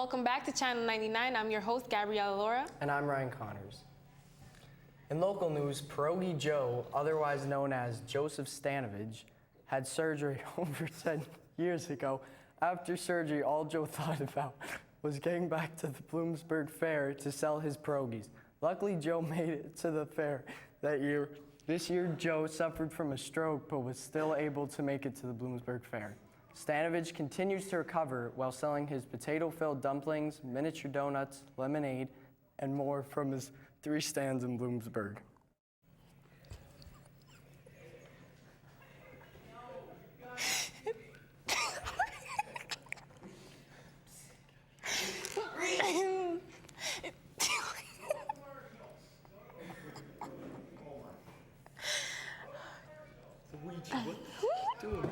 welcome back to Channel 99. I'm your host, Gabriella Laura. And I'm Ryan Connors. In local news, Pierogi Joe, otherwise known as Joseph Stanovich, had surgery over 10 years ago. After surgery, all Joe thought about was getting back to the Bloomsburg Fair to sell his pierogies. Luckily, Joe made it to the fair that year. This year, Joe suffered from a stroke, but was still able to make it to the Bloomsburg Fair. Stanovich continues to recover while selling his potato-filled dumplings, miniature donuts, lemonade, and more from his 3 stands in Bloomsburg. Luigi, what are you doing here?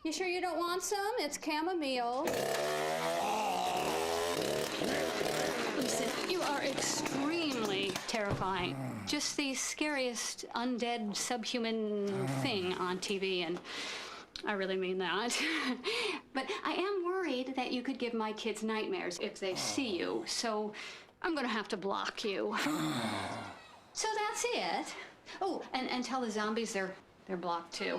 You sure you don't want some? It's chamomile. Listen, you are extremely terrifying. Just the scariest undead subhuman thing on TV, and I really mean that. But I am worried that you could give my kids nightmares if they see you, so I'm gonna have to block you. So that's it. Oh, and tell the zombies they're blocked too.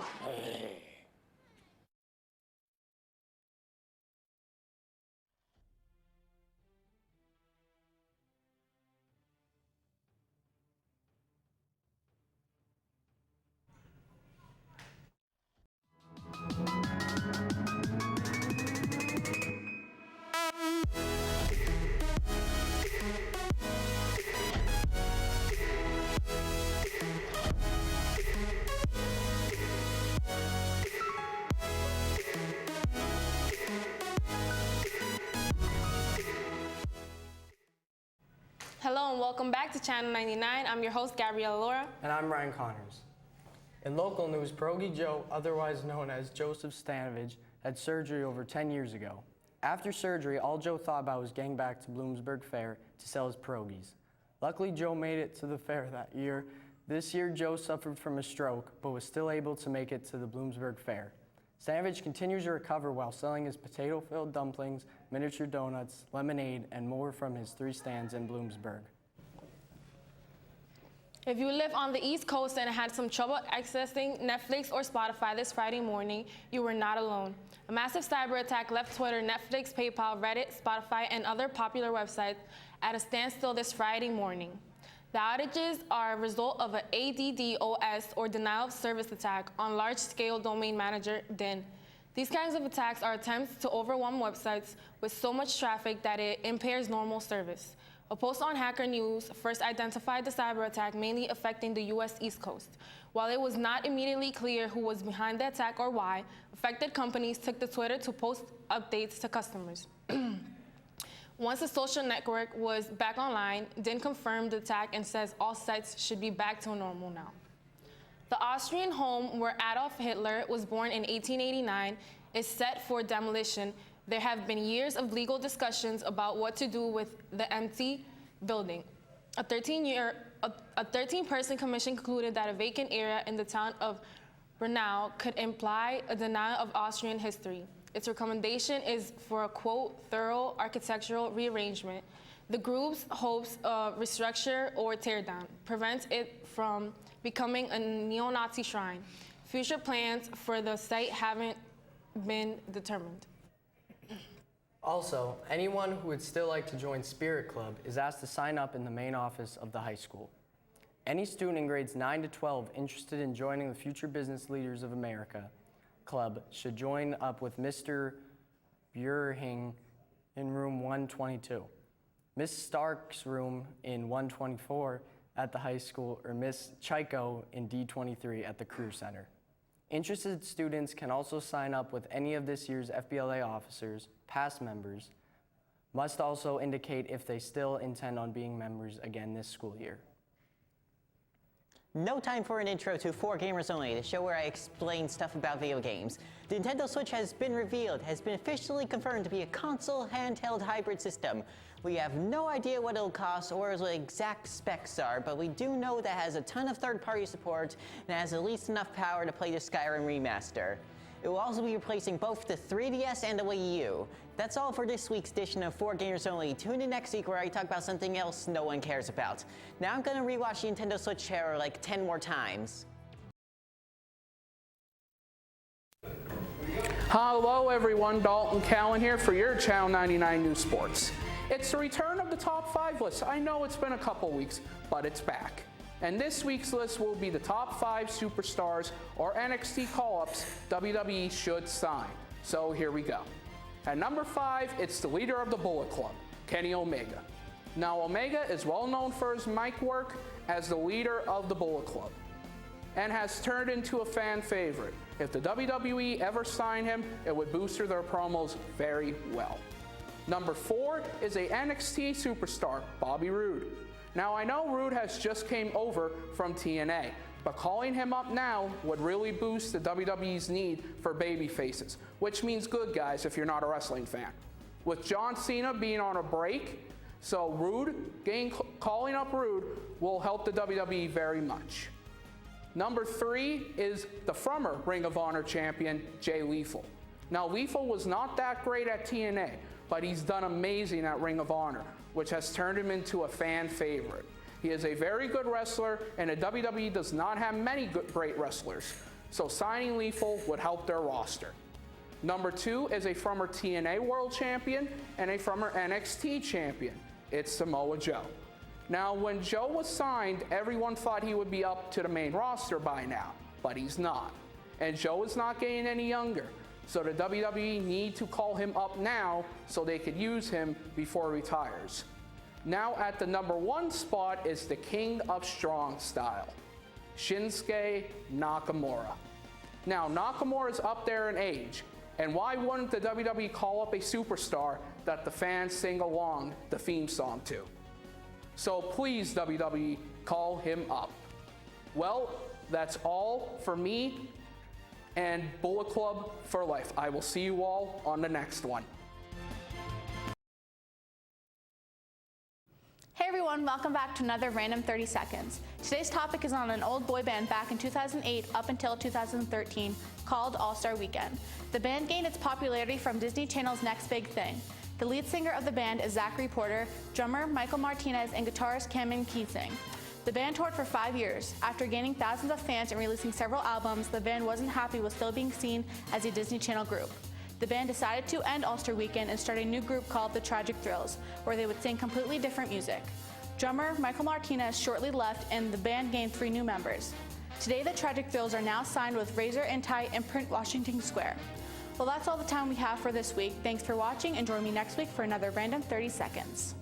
Hello and welcome back to Channel 99. I'm your host, Gabriella Laura. And I'm Ryan Connors. In local news, Pierogi Joe, otherwise known as Joseph Stanovich, had surgery over 10 years ago. After surgery, all Joe thought about was getting back to Bloomsburg Fair to sell his pierogies. Luckily, Joe made it to the fair that year. This year, Joe suffered from a stroke, but was still able to make it to the Bloomsburg Fair. Stanovich continues to recover while selling his potato-filled dumplings, miniature donuts, lemonade, and more from his 3 stands in Bloomsburg. If you live on the East Coast and had some trouble accessing Netflix or Spotify this Friday morning, you were not alone. A massive cyber attack left Twitter, Netflix, PayPal, Reddit, Spotify, and other popular websites at a standstill this Friday morning. The outages are a result of an ADDoS, or denial of service attack, on large-scale domain manager DIN. These kinds of attacks are attempts to overwhelm websites with so much traffic that it impairs normal service. A post on Hacker News first identified the cyber attack mainly affecting the U.S. East Coast. While it was not immediately clear who was behind the attack or why, affected companies took to Twitter to post updates to customers. Once the social network was back online, DIN confirmed the attack and says all sites should be back to normal now. The Austrian home where Adolf Hitler was born in 1889 is set for demolition. There have been years of legal discussions about what to do with the empty building. A 13-person commission concluded that a vacant area in the town of Brunau could imply a denial of Austrian history. Its recommendation is for a, quote, thorough architectural rearrangement. The group's hopes restructure or tear down prevents it from becoming a neo-Nazi shrine. Future plans for the site haven't been determined. Also, anyone who would still like to join Spirit Club is asked to sign up in the main office of the high school. Any student in grades 9 to 12 interested in joining the Future Business Leaders of America Club should join up with Mr. Burhing in room 122, Miss Stark's room in 124 at the high school, or Miss Chico in D23 at the Career Center. Interested students can also sign up with any of this year's FBLA officers, past members, must also indicate if they still intend on being members again this school year. No time for an intro to 4Gamers Only, the show where I explain stuff about video games. The Nintendo Switch has been revealed, has been officially confirmed to be a console handheld hybrid system. We have no idea what it'll cost or what the exact specs are, but we do know that it has a ton of third-party support and has at least enough power to play the Skyrim remaster. It will also be replacing both the 3DS and the Wii U. That's all for this week's edition of 4Gamers Only. Tune in next week where I talk about something else no one cares about. Now I'm gonna rewatch the Nintendo Switch trailer like 10 more times. Hello everyone, Dalton Callan here for your Channel 99 News Sports. It's the return of the top 5 list. I know it's been a couple weeks, but it's back. And this week's list will be the top 5 superstars or NXT call-ups WWE should sign. So here we go. At number 5, it's the leader of the Bullet Club, Kenny Omega. Now Omega is well known for his mic work as the leader of the Bullet Club and has turned into a fan favorite. If the WWE ever signed him, it would boost their promos very well. Number 4 is a NXT superstar, Bobby Roode. Now I know Roode has just came over from TNA, but calling him up now would really boost the WWE's need for baby faces, which means good guys if you're not a wrestling fan. With John Cena being on a break, so calling up Roode will help the WWE very much. Number 3 is the former Ring of Honor champion, Jay Lethal. Now Lethal was not that great at TNA, but he's done amazing at Ring of Honor, which has turned him into a fan favorite. He is a very good wrestler, and the WWE does not have many great wrestlers, so signing Lethal would help their roster. Number 2 is a former TNA World Champion and a former NXT Champion. It's Samoa Joe. Now, when Joe was signed, everyone thought he would be up to the main roster by now, but he's not. And Joe is not getting any younger, so the WWE need to call him up now so they could use him before he retires. Now at the number 1 spot is the King of Strong Style, Shinsuke Nakamura. Now Nakamura is up there in age, and why wouldn't the WWE call up a superstar that the fans sing along the theme song to? So please WWE, call him up. Well, that's all for me and Bullet Club for life. I will see you all on the next one. Hey everyone, welcome back to another Random 30 Seconds. Today's topic is on an old boy band back in 2008 up until 2013 called All-Star Weekend. The band gained its popularity from Disney Channel's Next Big Thing. The lead singer of the band is Zachary Porter, drummer Michael Martinez, and guitarist Cameron Keating. The band toured for 5 years. After gaining thousands of fans and releasing several albums, the band wasn't happy with still being seen as a Disney Channel group. The band decided to end All-Star Weekend and start a new group called The Tragic Thrills, where they would sing completely different music. Drummer Michael Martinez shortly left and the band gained 3 new members. Today, The Tragic Thrills are now signed with Razor and Tie Imprint Washington Square. Well, that's all the time we have for this week. Thanks for watching and join me next week for another Random 30 Seconds.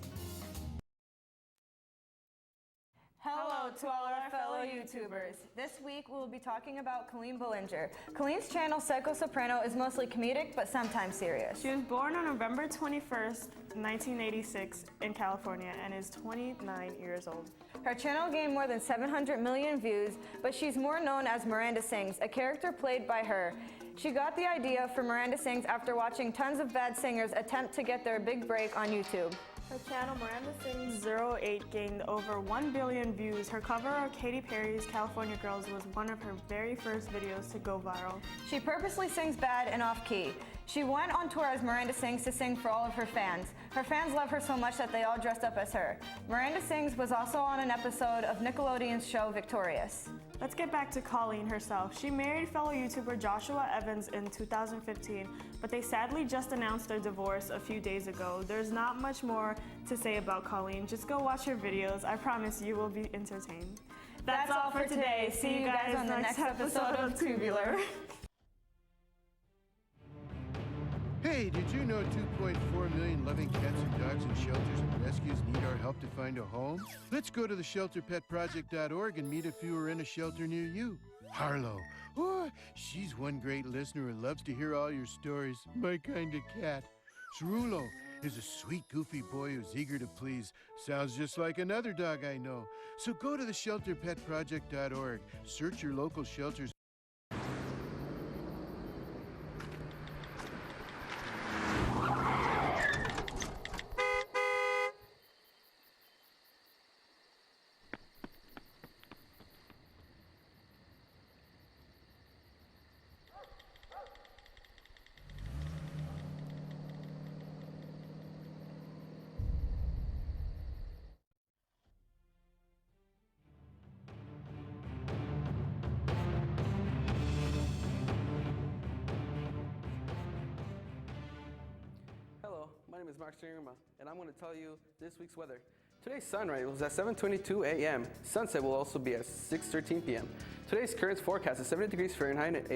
Hello to all our fellow YouTubers. This week we will be talking about Colleen Bollinger. Colleen's channel, Psycho Soprano, is mostly comedic but sometimes serious. She was born on November 21st, 1986 in California and is 29 years old. Her channel gained more than 700 million views, but she's more known as Miranda Sings, a character played by her. She got the idea for Miranda Sings after watching tons of bad singers attempt to get their big break on YouTube. Her channel, Miranda Sings 08, gained over 1 billion views. Her cover of Katy Perry's California Girls was one of her very first videos to go viral. She purposely sings bad and off-key. She went on tour as Miranda Sings to sing for all of her fans. Her fans love her so much that they all dressed up as her. Miranda Sings was also on an episode of Nickelodeon's show Victorious. Let's get back to Colleen herself. She married fellow YouTuber Joshua Evans in 2015, but they sadly just announced their divorce a few days ago. There's not much more to say about Colleen. Just go watch her videos. I promise you will be entertained. That's all for today. See you guys on the next episode of Tubular. Hey, did you know 2.4 million loving cats and dogs in shelters and rescues need our help to find a home? Let's go to the shelterpetproject.org and meet if you are in a shelter near you. Harlow, oh, she's one great listener and loves to hear all your stories. My kind of cat. Cerulo is a sweet, goofy boy who's eager to please. Sounds just like another dog I know. So go to the shelterpetproject.org. Search your local shelters. Hello, my name is Mark Sturma, and I'm going to tell you this week's weather. Today's sunrise was at 7:22 a.m. Sunset will also be at 6:13 p.m. Today's current forecast is 70 degrees Fahrenheit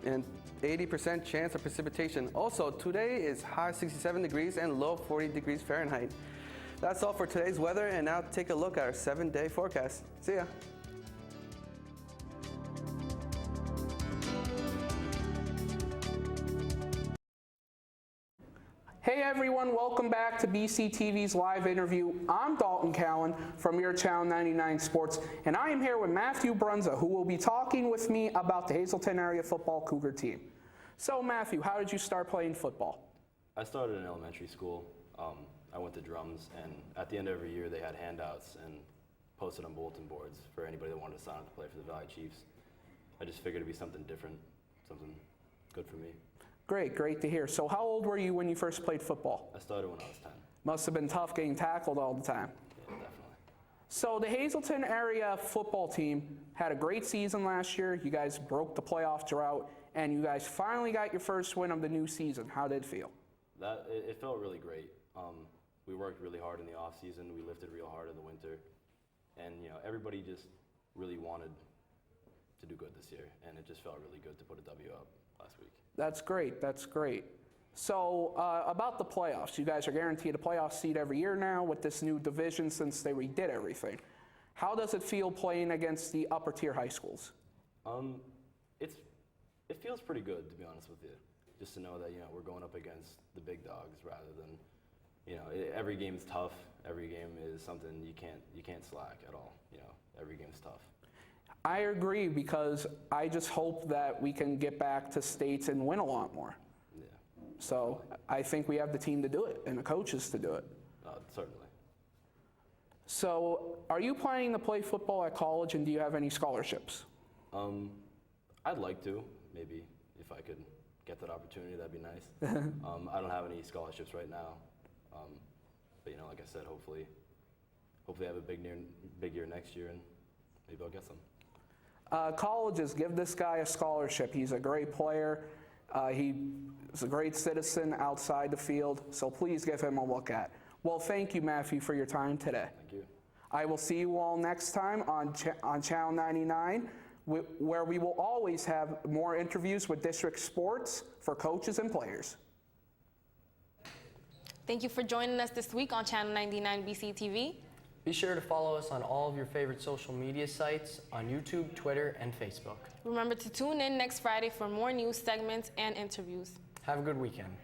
and 80% chance of precipitation. Also, today is high 67 degrees and low 40 degrees Fahrenheit. That's all for today's weather, and now take a look at our 7-day forecast. See ya. Hey everyone, welcome back to BCTV's live interview. I'm Dalton Cowan from your Channel 99 Sports, and I am here with Matthew Brunza, who will be talking with me about the Hazleton area football Cougar team. So Matthew, how did you start playing football? I started in elementary school. I went to drums, and at the end of every year they had handouts and posted on bulletin boards for anybody that wanted to sign up to play for the Valley Chiefs. I just figured it'd be something different, something good for me. Great, great to hear. So how old were you when you first played football? I started when I was 10. Must have been tough getting tackled all the time. Yeah, definitely. So the Hazleton area football team had a great season last year. You guys broke the playoff drought, and you guys finally got your first win of the new season. How did it feel? It felt really great. We worked really hard in the off season. We lifted real hard in the winter, and everybody just really wanted to do good this year, and it just felt really good to put a W up last week. That's great. That's great. So about the playoffs, you guys are guaranteed a playoff seed every year now with this new division since they redid everything. How does it feel playing against the upper tier high schools? It feels pretty good, to be honest with you. Just to know that we're going up against the big dogs rather than every game is tough. Every game is something you can't slack at all. Every game is tough. I agree, because I just hope that we can get back to states and win a lot more. Yeah. So I think we have the team to do it and the coaches to do it. Certainly. So are you planning to play football at college, and do you have any scholarships? I'd like to, maybe, if I could get that opportunity, that'd be nice. I don't have any scholarships right now. But like I said, hopefully I have a big year next year, and maybe I'll get some. Colleges, give this guy a scholarship. He's a great player. He's a great citizen outside the field, so please give him a look at. Well, thank you, Matthew, for your time today. Thank you. I will see you all next time on Channel 99, where we will always have more interviews with district sports for coaches and players. Thank you for joining us this week on Channel 99 BCTV. Be sure to follow us on all of your favorite social media sites on YouTube, Twitter, and Facebook. Remember to tune in next Friday for more news segments and interviews. Have a good weekend.